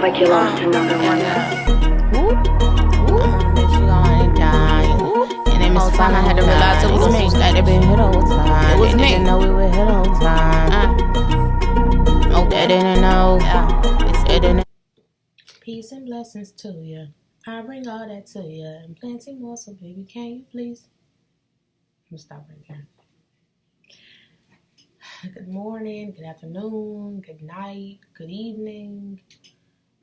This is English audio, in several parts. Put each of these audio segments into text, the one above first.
like you lost another one. Time I had to realize it was me. Like they been hit all the time. It was me. They didn't know we were hit all the time. They didn't know. They didn't. Peace and blessings to you. I bring all that to you and plenty more. So baby, can you please? I'm gonna stop right there. Good morning, good afternoon, good night, good evening.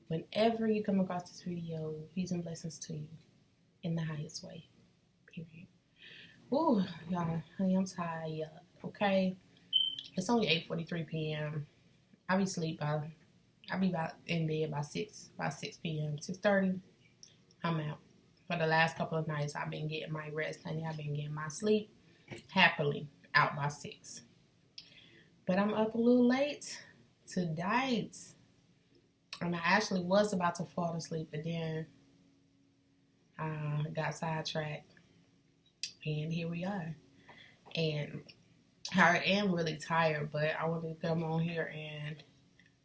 Whenever you come across this video, peace and blessings to you in the highest way. Period. Ooh, y'all, honey, I'm tired. Okay, it's only 8:43 p.m. I be about in bed by 6 p.m. 6:30. I'm out. For the last couple of nights, I've been getting my rest, honey. I've been getting my sleep happily out by 6. But I'm up a little late tonight, and I actually was about to fall asleep, but then I got sidetracked. And here we are. And I am really tired, but I wanted to come on here and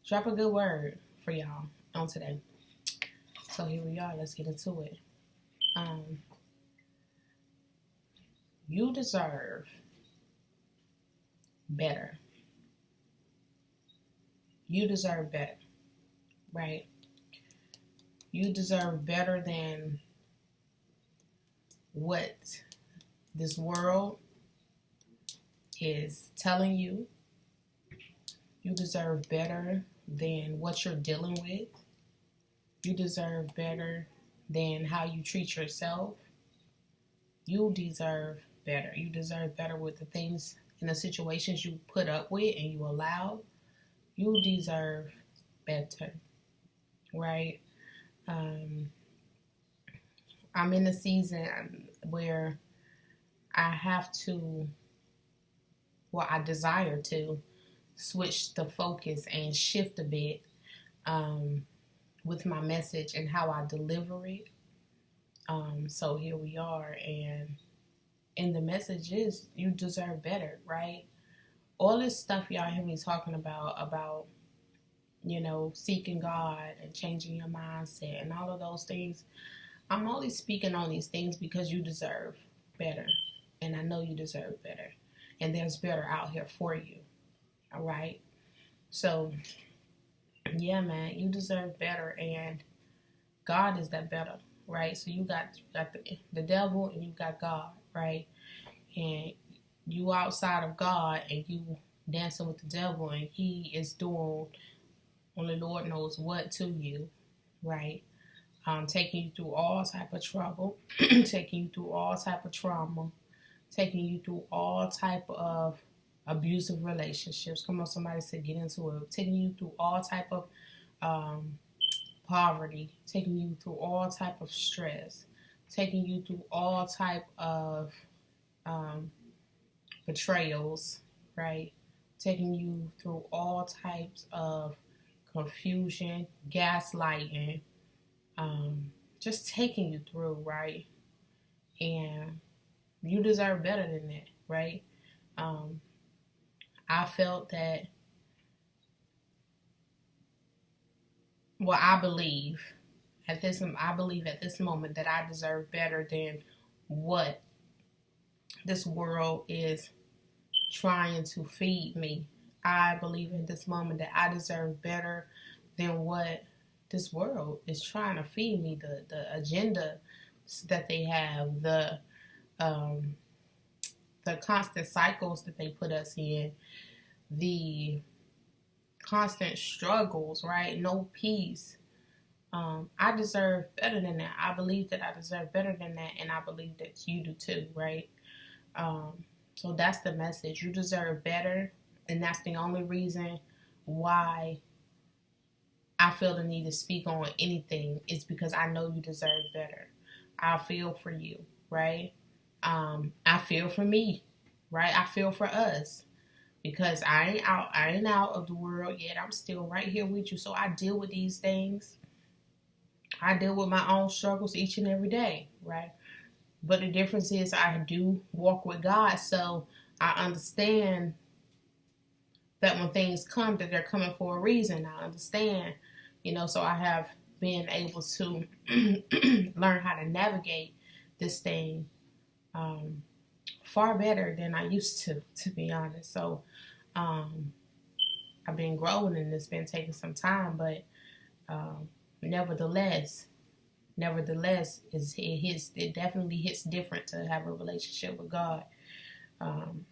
drop a good word for y'all on today. So here we are. Let's get into it. You deserve better. You deserve better, right? You deserve better than what this world is telling you. You deserve better than what you're dealing with. You deserve better than how you treat yourself. You deserve better. You deserve better with the things and the situations you put up with and you allow. You deserve better, right? I'm in a season where I desire to switch the focus and shift a bit with my message and how I deliver it. So here we are, and the message is you deserve better, right? All this stuff y'all hear me talking about, seeking God and changing your mindset and all of those things. I'm only speaking on these things because you deserve better. And I know you deserve better. And there's better out here for you. All right? So, yeah, man, you deserve better. And God is that better, right? So you got the devil and you got God, right? And you outside of God and you dancing with the devil and he is doing only Lord knows what to you, right? Taking you through all type of trouble, taking you through all type of trauma, taking you through all type of abusive relationships. Come on, somebody said get into it. Taking you through all type of poverty, taking you through all type of stress, taking you through all type of betrayals, right? Taking you through all types of confusion, gaslighting, just taking you through, right? And you deserve better than that, right? I felt that, I believe at this moment that I deserve better than what this world is trying to feed me. I believe in this moment that I deserve better than what this world is trying to feed me, the agenda that they have, the constant cycles that they put us in, the constant struggles, right? No peace. I deserve better than that. I believe that I deserve better than that, and I believe that you do too, right? So that's the message. You deserve better, and that's the only reason why I feel the need to speak on anything is because I know you deserve better. I feel for you, right? I feel for me, right? I feel for us because I ain't out of the world yet. I'm still right here with you. So I deal with these things. I deal with my own struggles each and every day, right? But the difference is I do walk with God, so I understand that when things come, that they're coming for a reason. I understand So I have been able to learn how to navigate this thing far better than I used to be honest. So um, I've been growing and it's been taking some time, but um, nevertheless, it definitely hits different to have a relationship with God. Um,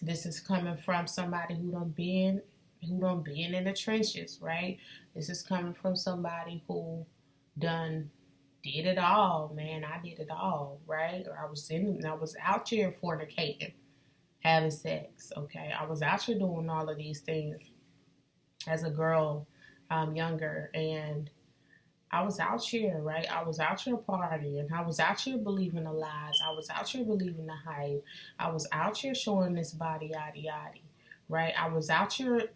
this is coming from somebody who done been in the trenches, right? This is coming from somebody who done did it all, man. I did it all, right? I was out here fornicating, having sex, okay? I was out here doing all of these things as a girl, younger, and I was out here, right? I was out here partying. I was out here believing the lies. I was out here believing the hype. I was out here showing this body, yada, yada, right? I was out here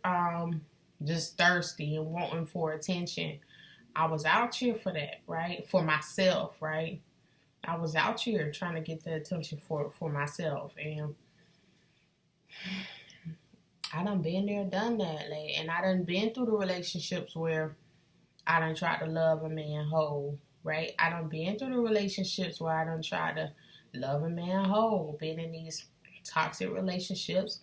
just thirsty and wanting for attention. I was out here for that, right? For myself, right? I was out here trying to get the attention for myself. And I done been there, done that. Like, and I done been through the relationships where I done tried to love a man whole, right? I done been through the relationships where I done tried to love a man whole. Been in these toxic relationships,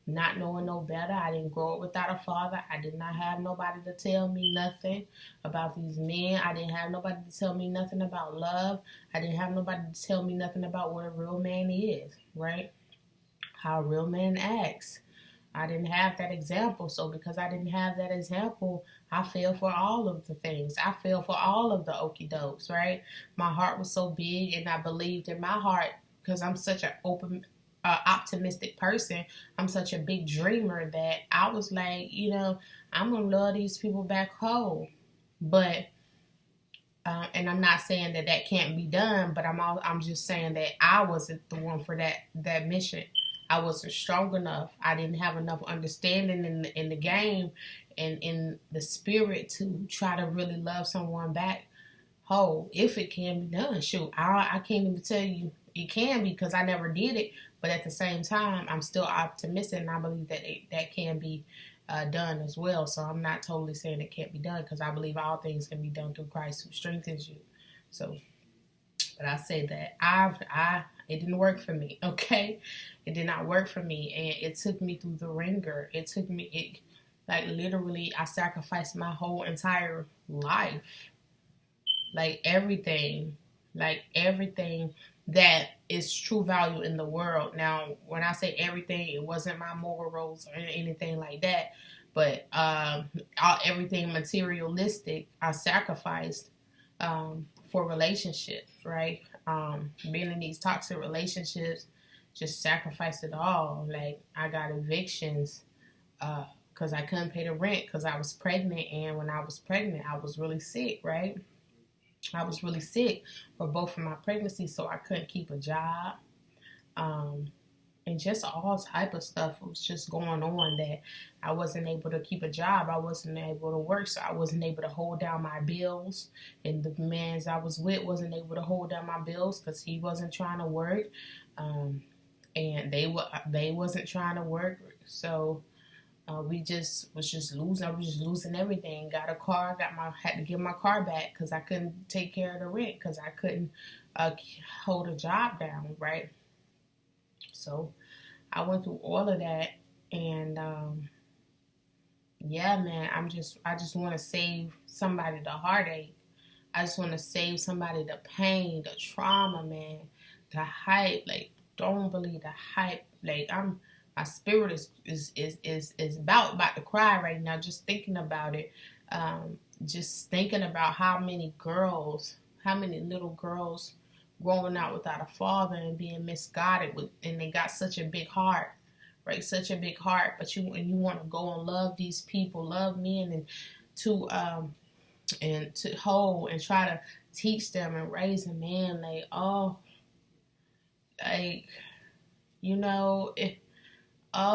not knowing no better. I didn't grow up without a father. I did not have nobody to tell me nothing about these men. I didn't have nobody to tell me nothing about love. I didn't have nobody to tell me nothing about what a real man is, right? How a real man acts. I didn't have that example. So because I didn't have that example, I fell for all of the things. I fell for all of the okie dokes, right? My heart was so big and I believed in my heart because I'm such an open, optimistic person. I'm such a big dreamer that I was like, I'm going to love these people back home. But, and I'm not saying that can't be done, but I'm just saying that I wasn't the one for that mission. I wasn't strong enough. I didn't have enough understanding in the game and in the spirit to try to really love someone back whole. If it can be done, shoot, I can't even tell you it can be because I never did it. But at the same time, I'm still optimistic and I believe that that can be done as well. So I'm not totally saying it can't be done because I believe all things can be done through Christ who strengthens you. So, but I say that it didn't work for me, okay? It did not work for me, and it took me through the ringer. Literally, I sacrificed my whole entire life. Everything that is true value in the world. Now, when I say everything, it wasn't my morals or anything like that, but everything materialistic, I sacrificed for relationships, right? Being in these toxic relationships, just sacrificed it all. Like, I got evictions because I couldn't pay the rent because I was pregnant, and when I was pregnant, I was really sick, right? I was really sick for both of my pregnancies, so I couldn't keep a job. And just all type of stuff was just going on that I wasn't able to keep a job. I wasn't able to work, so I wasn't able to hold down my bills. And the man I was with wasn't able to hold down my bills because he wasn't trying to work, and they wasn't trying to work. So we just was just losing. I was just losing everything. Got a car. Had to give my car back because I couldn't take care of the rent because I couldn't hold a job down, right? So I went through all of that, and yeah, man, I just want to save somebody the heartache. I just want to save somebody the pain, the trauma, man, the hype. Like, don't believe the hype. Like, my spirit is about to cry right now just thinking about it. Just thinking about how many little girls growing out without a father and being misguided and they got such a big heart, right? Such a big heart, but you want to go and love these people, love men, and to hold and try to teach them and raise them, man.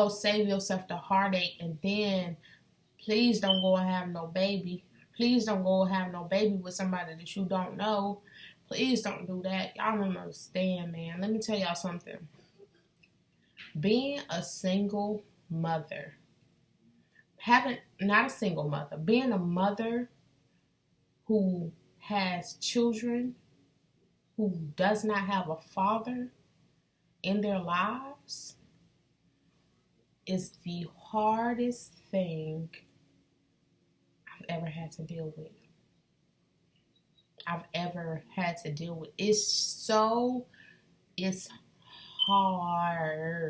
Save yourself the heartache, and then please don't go and have no baby. Please don't go and have no baby with somebody that you don't know. Please don't do that. Y'all don't understand, man. Let me tell y'all something. Being a single mother, being a mother who has children who does not have a father in their lives is the hardest thing I've ever had to deal with. It's hard.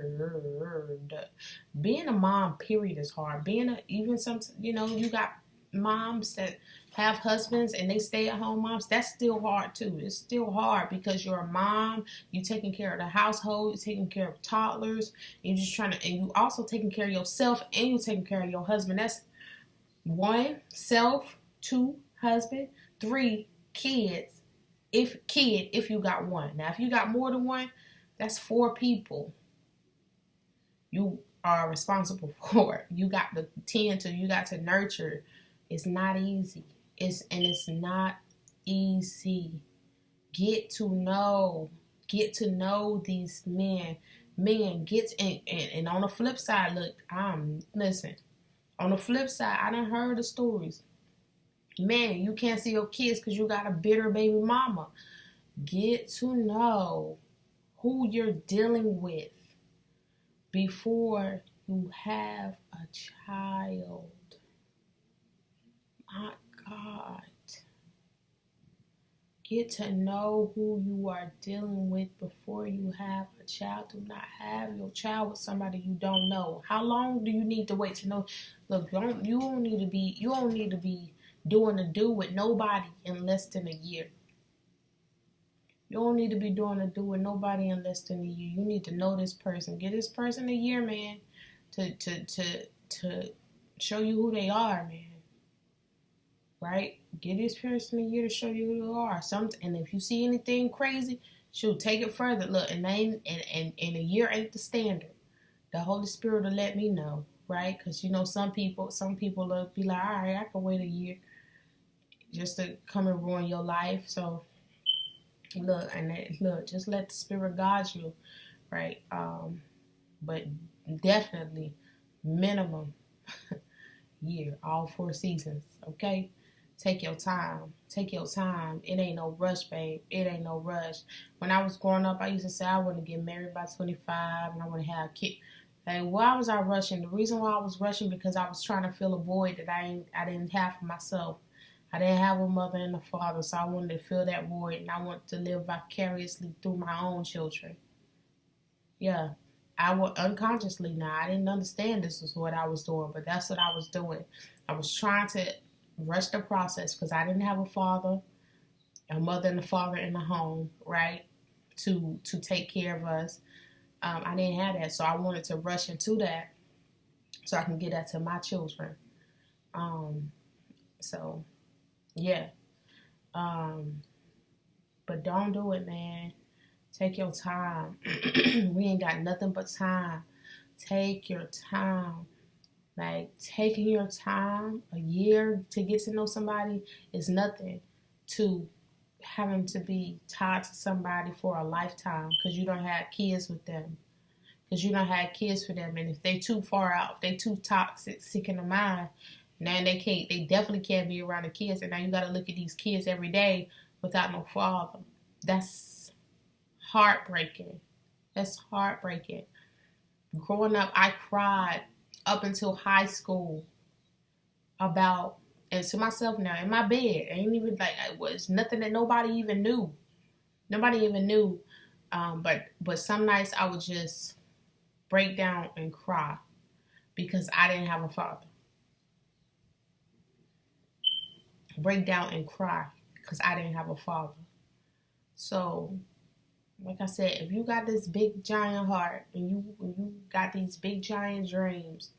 Being a mom, period, is hard. You got moms that have husbands and they stay at home moms. That's still hard too. It's still hard because you're a mom. You taking care of the household. You're taking care of toddlers. And you also taking care of yourself and you taking care of your husband. That's 1, self, 2, husband, 3, kids. If you got one. Now, if you got more than one, that's 4 people you are responsible for. You got to tend to, you got to nurture. It's not easy. It's not easy. Get to know these men. And on the flip side, look, listen. On the flip side, I done heard the stories. Man, you can't see your kids because you got a bitter baby mama. Get to know who you're dealing with before you have a child. My God. Get to know who you are dealing with before you have a child. Do not have your child with somebody you don't know. How long do you need to wait to know? Look, you don't need to be doing a do with nobody in less than a year. You don't need to be doing a do with nobody in less than a year. You need to know this person. Give this person a year, man, to show you who they are, man. Right? Give this person a year to show you who they are. And if you see anything crazy, shoot, take it further. Look, and a year ain't the standard. The Holy Spirit will let me know, right? Because some people will be like, all right, I can wait a year just to come and ruin your life. So just let the Spirit guide you, right? But definitely minimum year, all 4 seasons, okay? Take your time. It ain't no rush, babe. It ain't no rush. When I was growing up, I used to say I want to get married by 25 and I want to have a kid. Like, why was I rushing? The reason why I was rushing because I was trying to fill a void that I didn't have for myself. I didn't have a mother and a father, so I wanted to fill that void, and I wanted to live vicariously through my own children. Yeah, I was unconsciously now. I didn't understand this was what I was doing, but that's what I was doing. I was trying to rush the process because I didn't have a father, a mother and a father in the home, right, to take care of us. I didn't have that, so I wanted to rush into that so I can get that to my children. So, yeah. But don't do it, man. Take your time. We ain't got nothing but time. Take your time. Like, taking your time, a year to get to know somebody is nothing to having to be tied to somebody for a lifetime because you don't have kids with them. Because you don't have kids for them. And if they too far out, if they too toxic, sick in the mind, now they definitely can't be around the kids. And now you got to look at these kids every day without no father. That's heartbreaking. Growing up, I cried up until high school and to myself now, in my bed. Ain't even like, it was nothing that nobody even knew. But some nights I would just break down and cry because I didn't have a father. Break down and cry because I didn't have a father. So, like I said, if you got this big giant heart and you got these big giant dreams,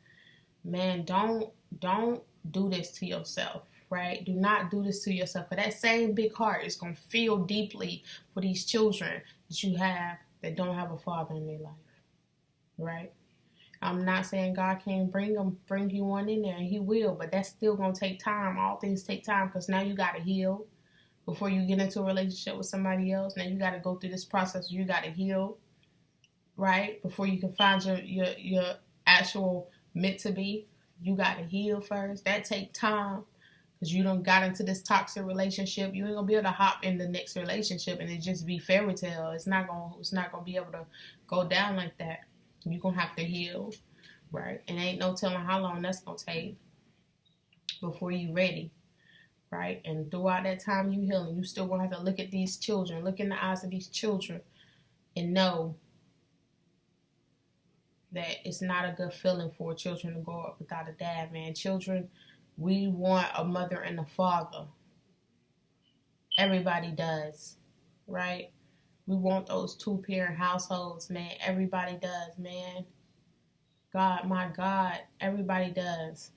man, don't do this to yourself, right? Do not do this to yourself. Because that same big heart is going to feel deeply for these children that you have that don't have a father in their life, right? I'm not saying God can't bring you one in there, and He will, but that's still going to take time. All things take time because now you got to heal before you get into a relationship with somebody else. Now you got to go through this process. You got to heal, right? Before you can find your actual meant to be, you got to heal first. That take time because you done got into this toxic relationship. You ain't gonna be able to hop in the next relationship and it just be fairy tale. It's not gonna be able to go down like that. You're gonna have to heal, right? And ain't no telling how long that's gonna take before you ready, right? And throughout that time you healing, you still gonna have to look at these children, look in the eyes of these children, and know that it's not a good feeling for children to grow up without a dad, man. Children, we want a mother and a father. Everybody does, right? We want those 2-parent households, man. Everybody does, man. God, my God, everybody does.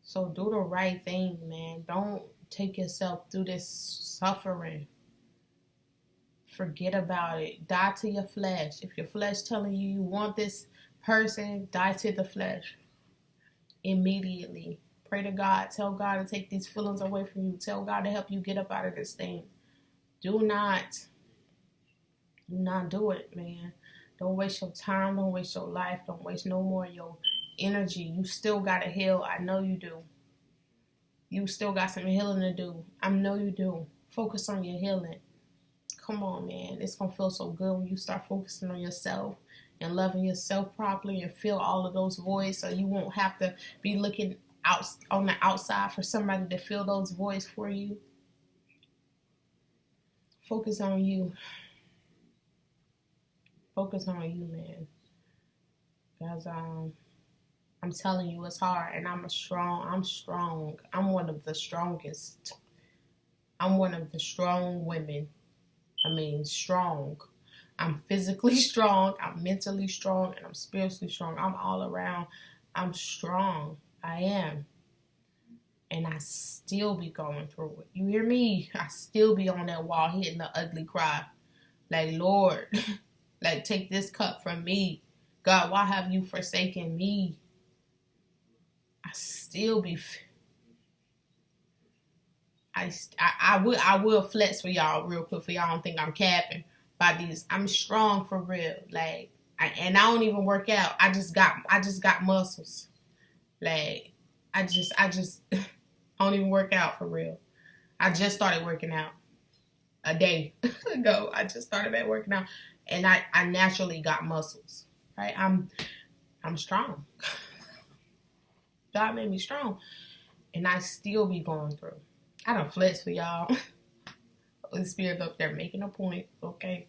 So do the right thing, man. Don't take yourself through this suffering. Forget about it. Die to your flesh. If your flesh telling you you want this person, die to the flesh immediately. Pray to God. Tell God to take these feelings away from you. Tell God to help you get up out of this thing. Do not do it, man. Don't waste your time. Don't waste your life. Don't waste no more of your energy. You still got to heal. I know you do. You still got some healing to do. I know you do. Focus on your healing. Come on, man. It's going to feel so good when you start focusing on yourself and loving yourself properly and fill all of those voids, so you won't have to be looking out on the outside for somebody to fill those voids for you. Focus on you. Focus on you, man. Because I'm telling you, it's hard, and I'm strong. I'm one of the strongest. I'm one of the strong women. I mean, strong. I'm physically strong, I'm mentally strong, and I'm spiritually strong. I'm all around. I'm strong. I am. And I still be going through it. You hear me? I still be on that wall hitting the ugly cry. Like, Lord, like, take this cup from me. God, why have you forsaken me? I still be... I will flex for y'all real quick for y'all don't think I'm capping by these. I'm strong for real. Like, I don't even work out. I just got muscles. Like, I just I don't even work out for real. I just started working out a day ago. I just started back working out, and I naturally got muscles. Right? I'm strong. God made me strong, and I still be going through. I done flex for y'all. Holy Spirit up there making a point, okay?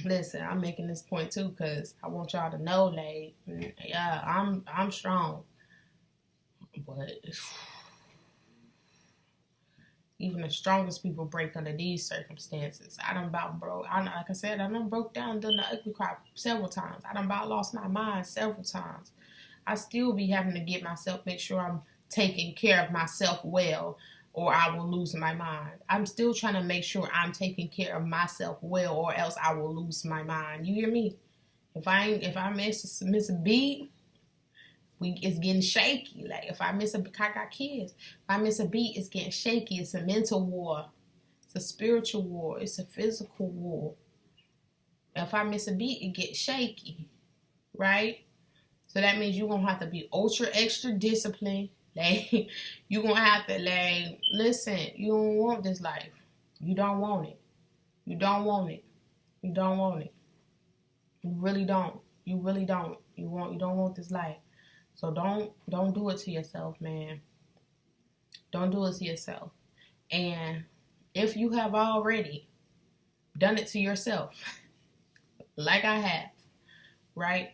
Listen, I'm making this point too because I want y'all to know, like, yeah, I'm strong. But even the strongest people break under these circumstances. I done broke down during the ugly cry several times. I done about lost my mind several times. I still be having to get myself, make sure I'm taking care of myself well, or I will lose my mind. I'm still trying to make sure I'm taking care of myself well, or else I will lose my mind. You hear me? If I miss a beat, it's getting shaky. Like, I got kids. If I miss a beat, it's getting shaky. It's a mental war. It's a spiritual war. It's a physical war. If I miss a beat, it gets shaky, right? So that means you're gonna have to be extra disciplined. Like, you're going to have to, like, listen, you don't want this life. You don't want it. You don't want it. You don't want it. You really don't. You really don't. You don't want this life. So don't do it to yourself, man. Don't do it to yourself. And if you have already done it to yourself, like I have, right?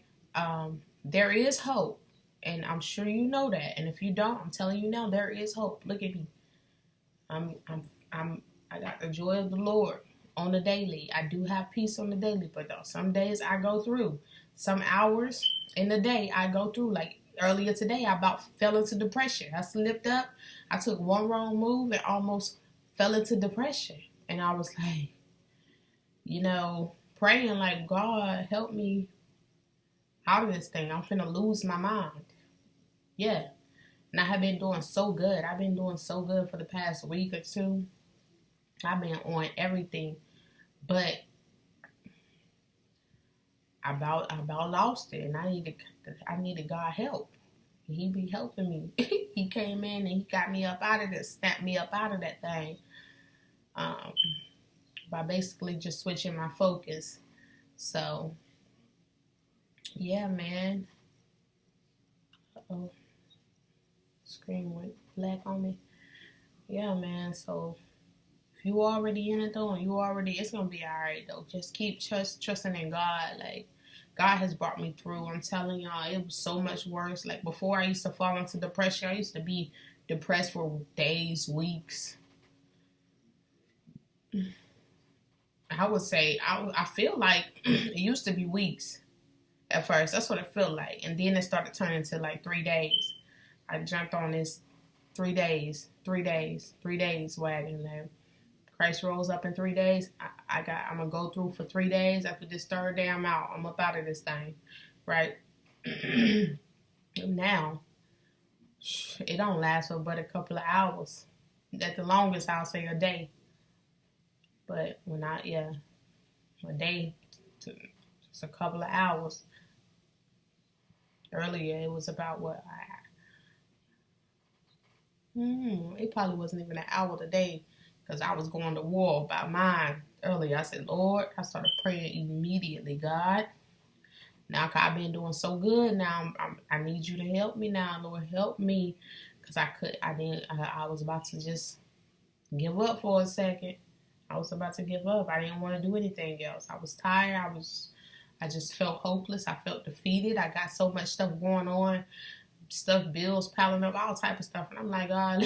There is hope. And I'm sure you know that. And if you don't, I'm telling you now, there is hope. Look at me. I got the joy of the Lord on the daily. I do have peace on the daily, but some days I go through. Some hours in the day I go through. Like earlier today, I about fell into depression. I slipped up. I took one wrong move and almost fell into depression. And I was like, praying like, God, help me out of this thing. I'm finna lose my mind. Yeah. And I have been doing so good. I've been doing so good for the past week or two. I've been on everything. But I about lost it. And I needed God help. He be helping me. He came in and he got me up out of this, snapped me up out of that thing. By basically just switching my focus. So, yeah, man. Uh-oh. Screen went black on me. Yeah, man. So, if you already in it though, and it's gonna be alright though. Just keep trusting in God. Like, God has brought me through. I'm telling y'all, it was so much worse. Like, before I used to fall into depression. I used to be depressed for days, weeks. I would say, I feel like it used to be weeks at first. That's what it felt like. And then it started turning to like 3 days. I jumped on this 3 days wagon. Like, Christ rose up in 3 days. I'm going to go through for 3 days. After this third day, I'm out. I'm up out of this thing. Right? Now, it don't last for but a couple of hours. At the longest, I'll say a day. But a day, just a couple of hours. Earlier, it was about what? It probably wasn't even an hour today, because I was going to war about mine earlier. I said, Lord, I started praying immediately. God, now I've been doing so good. Now I need you to help me now, Lord, help me, because I was about to just give up for a second. I was about to give up. I didn't want to do anything else. I was tired. I just felt hopeless. I felt defeated. I got so much stuff going on, bills piling up, all type of stuff. And I'm like, God,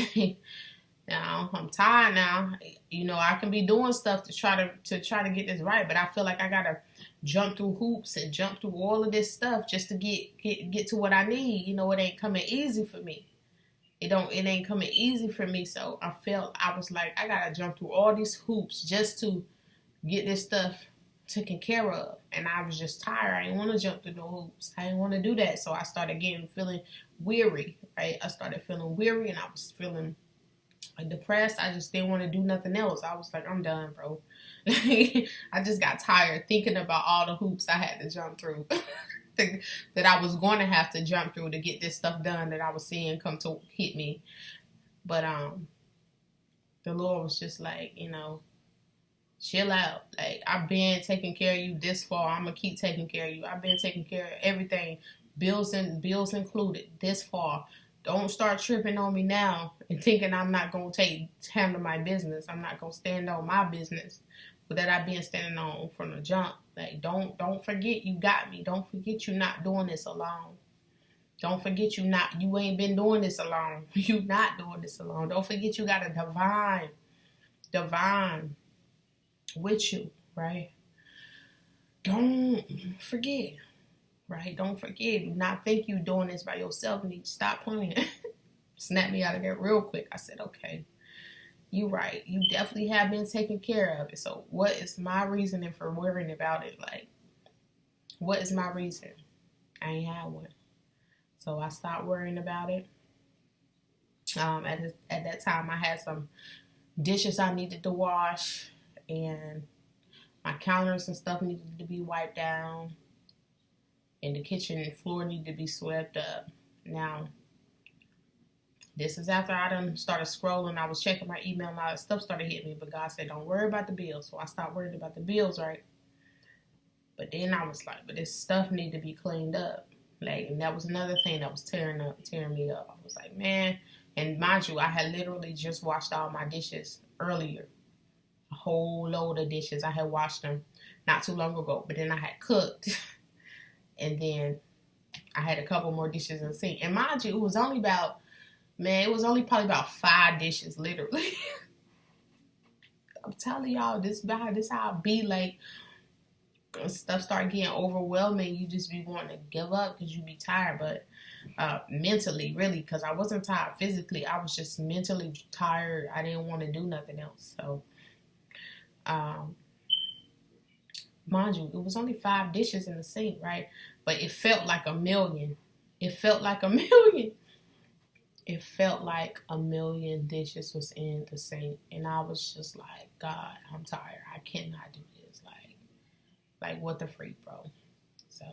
now I'm tired now. I can be doing stuff to try to get this right, but I feel like I gotta jump through hoops and jump through all of this stuff just to get to what I need. It ain't coming easy for me. It ain't coming easy for me. So I was like, I gotta jump through all these hoops just to get this stuff taken care of. And I was just tired. I didn't want to jump through no hoops. I didn't want to do that. So I started feeling weary, right? I started feeling weary, and I was feeling depressed. I just didn't want to do nothing else. I was like, I'm done, bro. I just got tired thinking about all the hoops I had to jump through. That I was going to have to jump through to get this stuff done that I was seeing come to hit me. But the Lord was just like, chill out. Like, I've been taking care of you this far. I'm gonna keep taking care of you. I've been taking care of everything, bills included, this far. Don't start tripping on me now and thinking I'm not gonna handle my business. I'm not gonna stand on my business, but that I've been standing on from the jump. Like, don't forget you got me. Don't forget you're not doing this alone. Don't forget you ain't been doing this alone. You not doing this alone. Don't forget you got a divine with you, right? Don't forget, right? Don't forget. Do not think you doing this by yourself. You need to stop playing. Snap me out of there real quick. I said, okay. You right. You definitely have been taking care of it. So what is my reasoning for worrying about it? Like, what is my reason? I ain't had one. So I stopped worrying about it. At that time, I had some dishes I needed to wash, and my counters and stuff needed to be wiped down, and the kitchen floor needed to be swept up. Now, this is after I done started scrolling. I was checking my email and all that stuff started hitting me. But God said, don't worry about the bills. So I stopped worrying about the bills, right? But then I was like, but this stuff need to be cleaned up. Like, and that was another thing that was tearing me up. I was like, man. And mind you, I had literally just washed all my dishes earlier. A whole load of dishes. I had washed them not too long ago. But then I had cooked. And then I had a couple more dishes in the sink. And mind you, it was only probably about 5 dishes, literally. I'm telling y'all, this how I be. Like, stuff start getting overwhelming. You just be wanting to give up because you be tired. But mentally, really, because I wasn't tired physically. I was just mentally tired. I didn't want to do nothing else. So, mind you, it was only 5 dishes in the sink, right? But it felt like a million. It felt like a million. It felt like a million dishes was in the sink. And I was just like, God, I'm tired. I cannot do this. Like what the freak, bro? So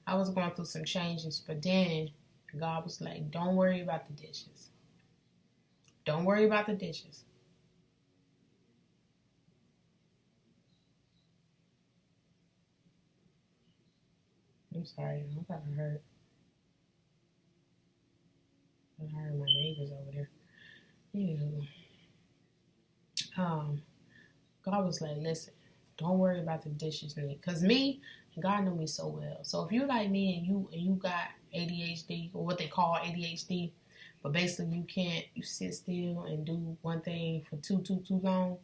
I was going through some changes. But then God was like, don't worry about the dishes. Don't worry about the dishes. I'm sorry, I'm kind of hurt. I heard my neighbors over there. Anywho, God was like, listen, don't worry about the dishes, Nick. Cause me, God knew me so well. So if you're like me and you got ADHD or what they call ADHD, but basically you sit still and do one thing for too long.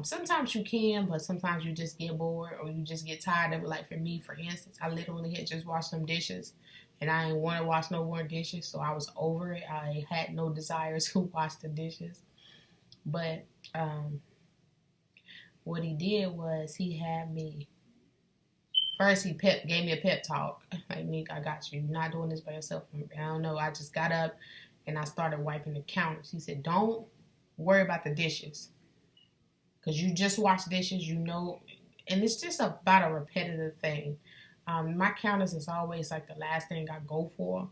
Sometimes you can, but sometimes you just get bored or you just get tired of it. Like for me, for instance, I literally had just washed some dishes and I didn't want to wash no more dishes, so I was over it. I had no desire to wash the dishes. But what he did was he had me, first he gave me a pep talk. Like, Nick, I got you. You're not doing this by yourself. I don't know. I just got up and I started wiping the counters. He said, don't worry about the dishes. Because you just wash dishes, you know, and it's just about a repetitive thing. My counters is always like the last thing I go for.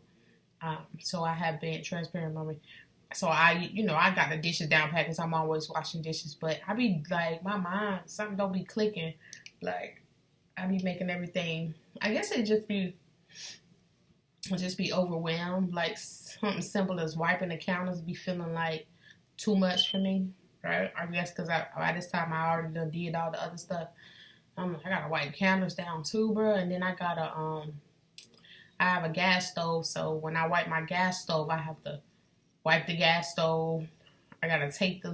So I have been transparent moment. So I got the dishes down pat because I'm always washing dishes. But I be like, my mind, something don't be clicking. Like, I be making everything. I guess it just be overwhelmed. Like something simple as wiping the counters be feeling like too much for me. Right? I guess because by this time I already done did all the other stuff. I gotta wipe counters down too, bro. And then I have a gas stove. So when I wipe my gas stove, I have to wipe the gas stove. I gotta take the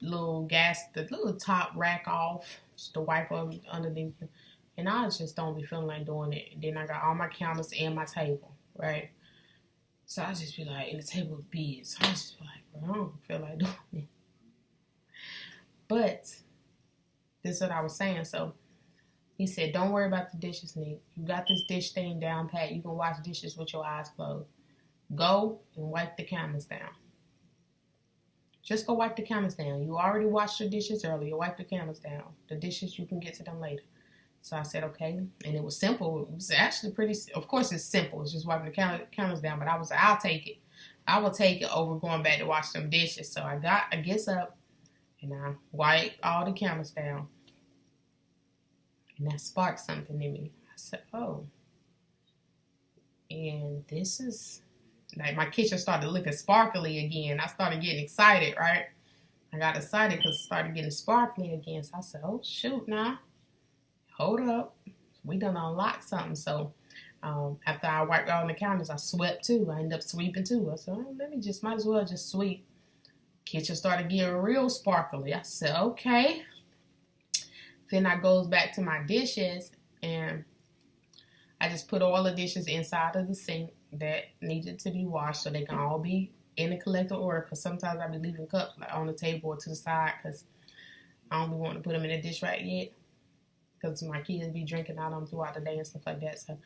little top rack off just to wipe underneath. And I just don't be feeling like doing it. And then I got all my counters and my table, right? So I just be like, and the table is big. So I just be like, bro, I don't feel like doing it. But this is what I was saying. So he said, don't worry about the dishes, Nick. You got this dish thing down pat. You can wash dishes with your eyes closed. Go and wipe the counters down. Just go wipe the counters down. You already washed your dishes earlier. Wipe the counters down. The dishes, you can get to them later. So I said, okay. And it was simple. It was actually pretty, of course it's simple. It's just wiping the counters down. But I was like, I'll take it. I will take it over going back to wash some dishes. So I gets up and I wiped all the counters down. And that sparked something in me. I said, oh. And this is, like, my kitchen started looking sparkly again. I started getting excited, right? I got excited because it started getting sparkly again. So I said, oh, shoot, now. Hold up. We done unlocked something. So after I wiped all the counters, I swept too. I ended up sweeping too. I said, oh, might as well just sweep. Kitchen started getting real sparkly. I said, okay. Then I goes back to my dishes and I just put all the dishes inside of the sink that needed to be washed so they can all be in the collective order. Because sometimes I be leaving cups like on the table or to the side because I don't be wanting to put them in the dish rack yet. Because my kids be drinking out of them throughout the day and stuff like that. So,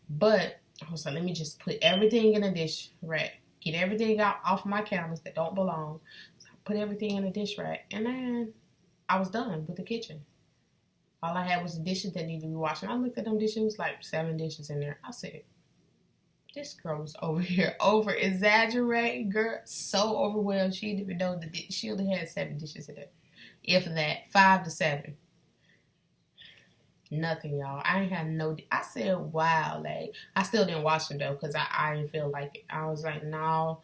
but I was like, let me just put everything in a dish rack. Get everything out off my counters that don't belong. So I put everything in a dish rack. And then I was done with the kitchen. All I had was the dishes that needed to be washed. And I looked at them dishes. It was like 7 dishes in there. I said, this girl was over here over-exaggerating, girl. So overwhelmed. She didn't even know she only had 7 dishes in there. If that, 5 to 7. Nothing, y'all. I ain't had no. I said, wow, like I still didn't wash them though because I didn't feel like it. I was like, no,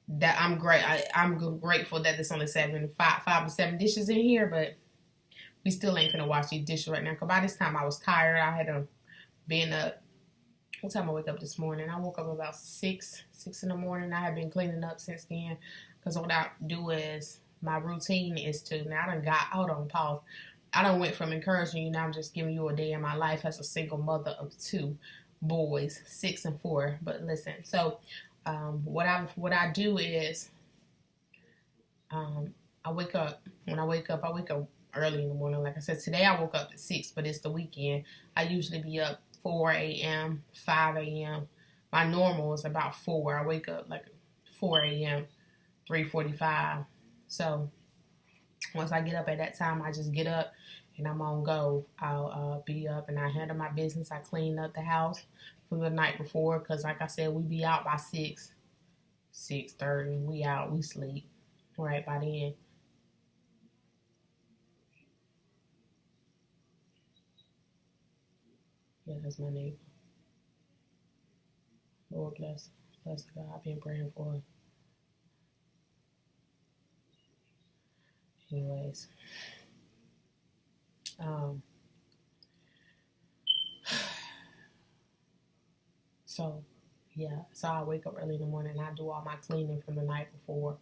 that I'm great. I'm grateful that there's only 5 to 7 dishes in here, but we still ain't gonna wash these dishes right now. Cause by this time I was tired. I had been up. What time I wake up this morning? I woke up about 6 in the morning. I have been cleaning up since then. Cause what I do is my routine is to now I done got hold on pause. I done went from encouraging you, now I'm just giving you a day in my life as a single mother of 2 boys, 6 and 4. But listen, so what I do is I wake up. When I wake up early in the morning. Like I said, today I woke up at 6, but it's the weekend. I usually be up 4 a.m., 5 a.m. My normal is about 4. I wake up like 4 a.m., 3:45. So once I get up at that time, I just get up and I'm on go. I'll be up and I handle my business. I clean up the house from the night before, because like I said, we be out by 6:30. We out, we sleep right by then. Yeah, that's my neighbor. Lord bless, bless God. I've been praying for her. Anyways, um, so yeah, so I wake up early in the morning. I do all my cleaning from the night before.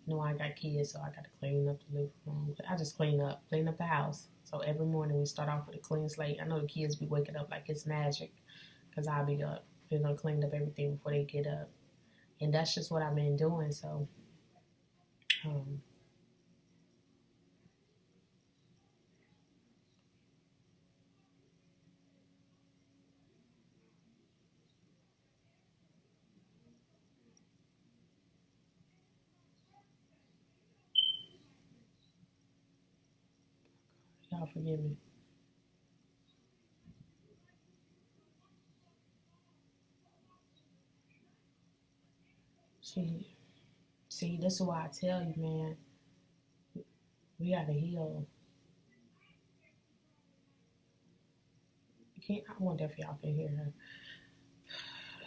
You know, I got kids, so I got to clean up the living room. I just clean up the house. So every morning we start off with a clean slate. I know the kids be waking up like it's magic, because I'll be up. They're gonna clean up everything before they get up, and that's just what I've been doing. So, um, y'all forgive me. See, this is why I tell you, man, we gotta heal. You can't. I wonder if y'all can hear her.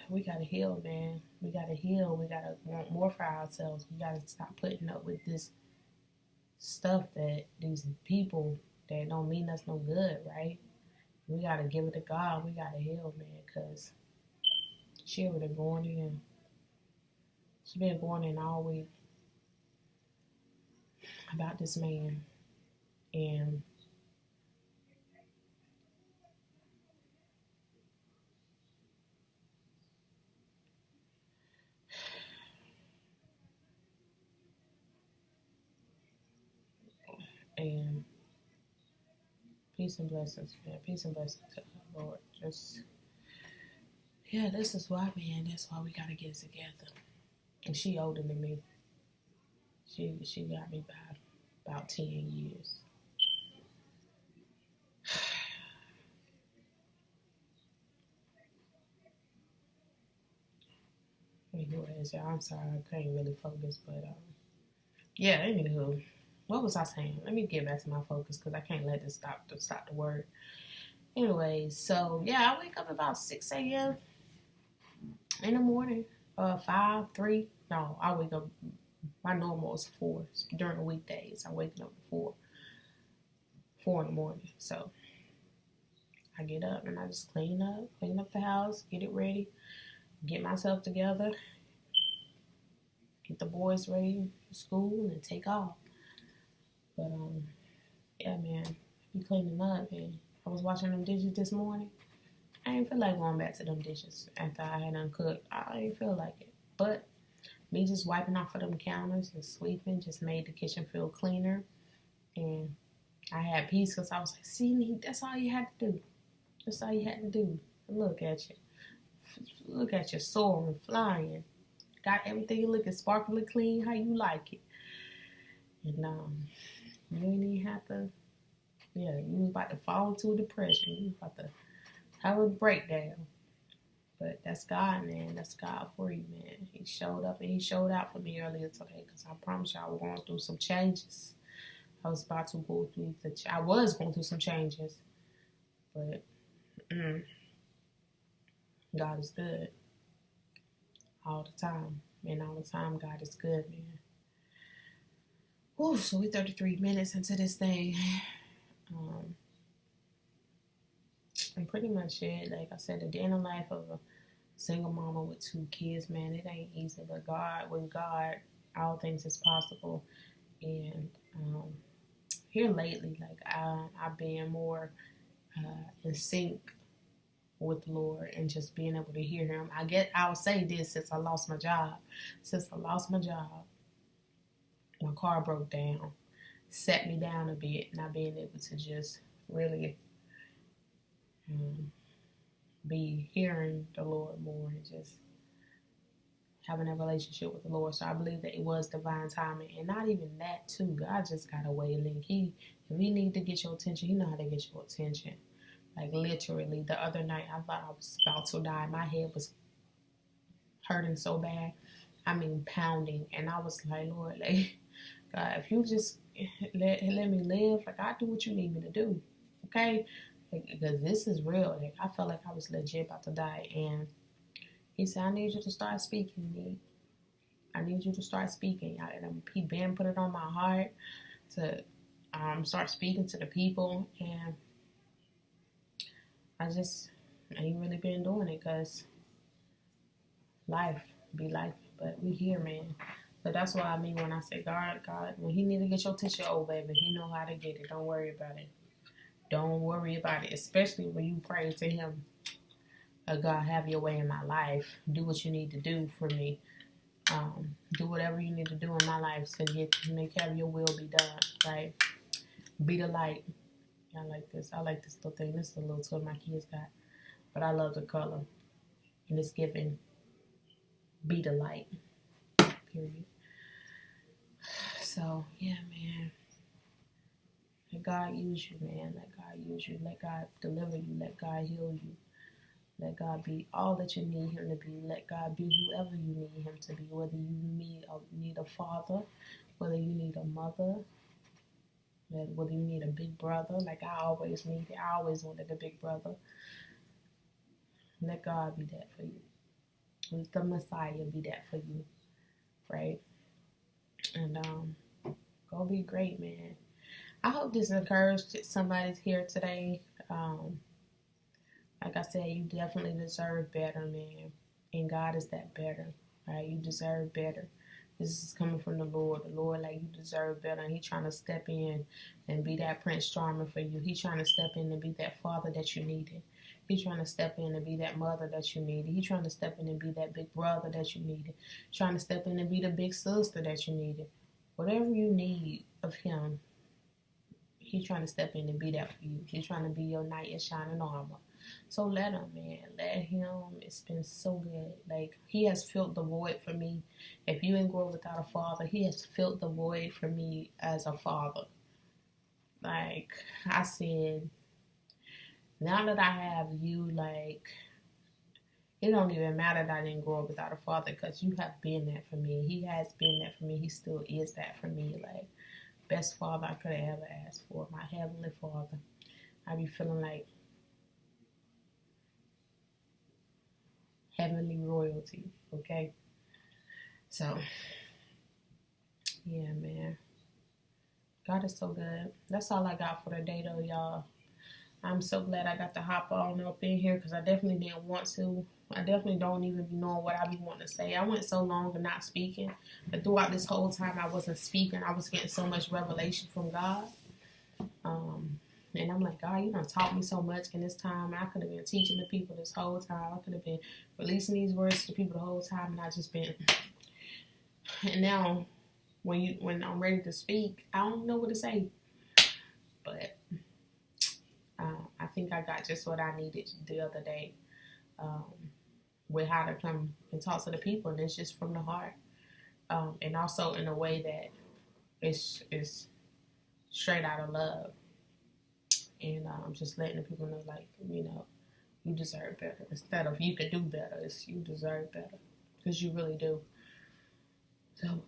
We gotta heal, man. We gotta heal. We gotta want more for ourselves. We gotta stop putting up with this stuff that these people that don't mean us no good, right? We gotta give it to God. We gotta heal, man, because she over there going in. She been going in all week about this man, and and peace and blessings, man. Peace and blessings to the Lord. Just yeah, this is why, man. That's why we gotta get it together. And she older than me. She got me by about 10 years. Anyways, yeah, I'm sorry, I can't really focus, but yeah. Anywho, what was I saying? Let me get back to my focus, because I can't let this stop the word. Anyways, so yeah, I wake up about 6 a.m. in the morning. 5, 3. No, I wake up. My normal is 4 during the weekdays. I'm waking up at 4 in the morning. So I get up and I just clean up the house, get it ready, get myself together, get the boys ready for school, and take off. But yeah, man, be cleaning up. And I was washing them dishes this morning. I didn't feel like going back to them dishes after I had uncooked. I didn't feel like it. But me just wiping off of them counters and sweeping just made the kitchen feel cleaner. And I had peace, because I was like, see, that's all you had to do. That's all you had to do. Look at you. Look at you soaring, flying. Got everything looking sparkly clean how you like it. And you ain't even have to, yeah, you was about to fall into a depression. You was about to have a breakdown. But that's God, man. That's God for you, man. He showed up and he showed out for me earlier today, because I promise you I was going through some changes. I was about to go through I was going through some changes. But God is good all the time. And all the time, God is good, man. Whew, so we're 33 minutes into this thing. And pretty much it. Like I said, the day in the life of a single mama with 2 kids, man, it ain't easy. But with God, all things is possible. And here lately, like I've been more in sync with the Lord, and just being able to hear Him. I'll say this: since I lost my job, my car broke down, set me down a bit, not being able to just really be hearing the Lord more, and just having a relationship with the Lord. So I believe that it was divine timing, and not even that too. God just got a way link. If He need to get your attention, He know how to get your attention. Like literally, the other night I thought I was about to die. My head was hurting so bad. I mean, pounding. And I was like, Lord, like, God, if you just let me live, like, I'll do what you need me to do. Okay? Like, because this is real. Like, I felt like I was legit about to die. And he said, I need you to start speaking. I need you to start speaking. He been put it on my heart to start speaking to the people. And I ain't really been doing it because life be life. But we here, man. But that's what I mean when I say God, when he need to get your tissue over, baby, he know how to get it. Don't worry about it. Don't worry about it, especially when you pray to him. God, have your way in my life. Do what you need to do for me. Do whatever you need to do in my life to have your will be done, right? Be the light. I like this. I like this little thing. This is a little toy my kids got. But I love the color. And it's giving be the light. Period. So, yeah, man. Let God use you, man. Let God use you. Let God deliver you. Let God heal you. Let God be all that you need him to be. Let God be whoever you need him to be. Whether you need a father, whether you need a mother, whether you need a big brother, like I always needed. I always wanted a big brother. Let God be that for you. Let the Messiah be that for you, right? And go be great, man. I hope this encouraged somebody here today. Like I said, you definitely deserve better, man. And God is that better, right? You deserve better. This is coming from the Lord. The Lord, like, you deserve better. And He's trying to step in and be that Prince Charming for you. He's trying to step in and be that father that you needed. He's trying to step in and be that mother that you needed. He's trying to step in and be that big brother that you needed. Trying to step in and be the big sister that you needed. Whatever you need of Him, He's trying to step in and be that for you. He's trying to be your knight in shining armor. So let him, man. Let him. It's been so good. Like, he has filled the void for me. If you ain't grow without a father, he has filled the void for me as a father. Like, I said, now that I have you, like, it don't even matter that I didn't grow up without a father, because you have been that for me. He has been that for me. He still is that for me. Like, best father I could have ever asked for. My heavenly father. I be feeling like heavenly royalty, okay? So, yeah, man. God is so good. That's all I got for today, though, y'all. I'm so glad I got to hop on up in here, because I definitely didn't want to. I definitely don't even be knowing what I be wanting to say. I went so long of not speaking, but throughout this whole time I wasn't speaking, I was getting so much revelation from God. And I'm like, God, you done taught me so much in this time. I could have been teaching the people this whole time. I could have been releasing these words to the people the whole time, and I just been. And now, when I'm ready to speak, I don't know what to say. But I think I got just what I needed the other day, with how to come and talk to the people, and it's just from the heart, and also in a way that is straight out of love. And just letting the people know, like, you deserve better. Instead of you could do better, it's you deserve better. Because you really do. So,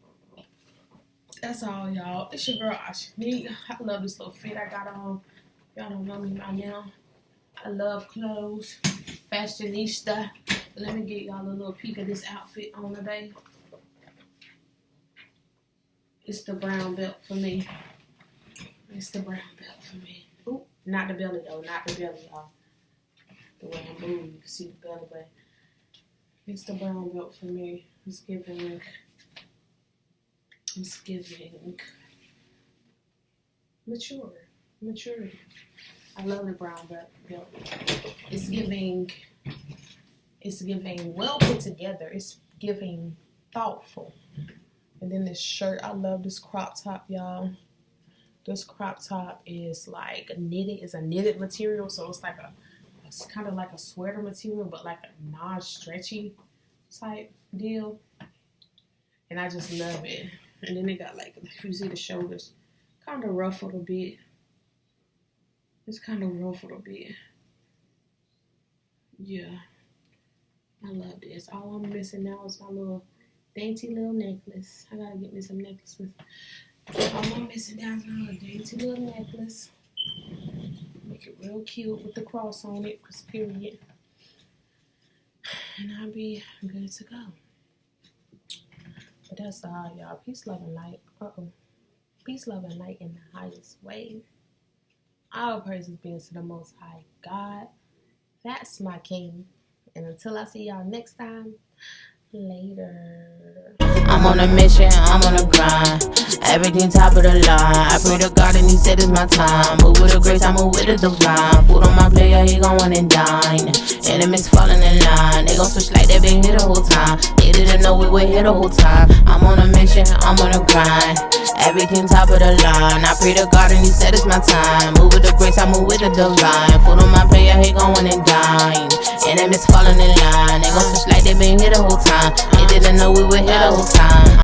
that's all, y'all. It's your girl, AshYAHnik. I love this little fit I got on. Y'all don't know me by now. I love clothes. Fashionista. Let me get y'all a little peek of this outfit on today. It's the brown belt for me. It's the brown belt for me. Ooh. Not the belly, though. Not the belly, y'all. The way I move, you can see the belly, but it's the brown belt for me. It's giving maturity. I love the brown belt. It's giving well put together. It's giving thoughtful. And then this shirt, I love this crop top, y'all. This crop top is like knitted. It's a knitted material, so it's kind of like a sweater material, but like a non-stretchy type deal. And I just love it. And then it got, like, if you see the shoulders, kind of ruffled a bit. It's kind of ruffled a bit. Yeah, I love this. All I'm missing now is my little dainty little necklace. I gotta get me some necklaces. All I'm missing now is my little dainty little necklace. Make it real cute with the cross on it, cause period. And I'll be good to go. But that's all, y'all. Peace, love, and light. Peace, love, and light in the highest way. All praises being to the Most High God. That's my king. And until I see y'all next time, later. I'm on a mission, I'm on a grind. Everything top of the line. I pray to God and he said it's my time. Move with the grace, I move with the divine. Food on my player, he gon' win and dine. Enemies falling in line. They gon' switch like they been here the whole time. They didn't know we were here the whole time. I'm on a mission, I'm on a grind. Everything top of the line. I pray to God and he said it's my time. Move with the grace, I move with the divine. Food on my player, he gon' win and dine. Enemies falling in line. They gon' switch like they been here the whole time. They didn't know we were here the whole time.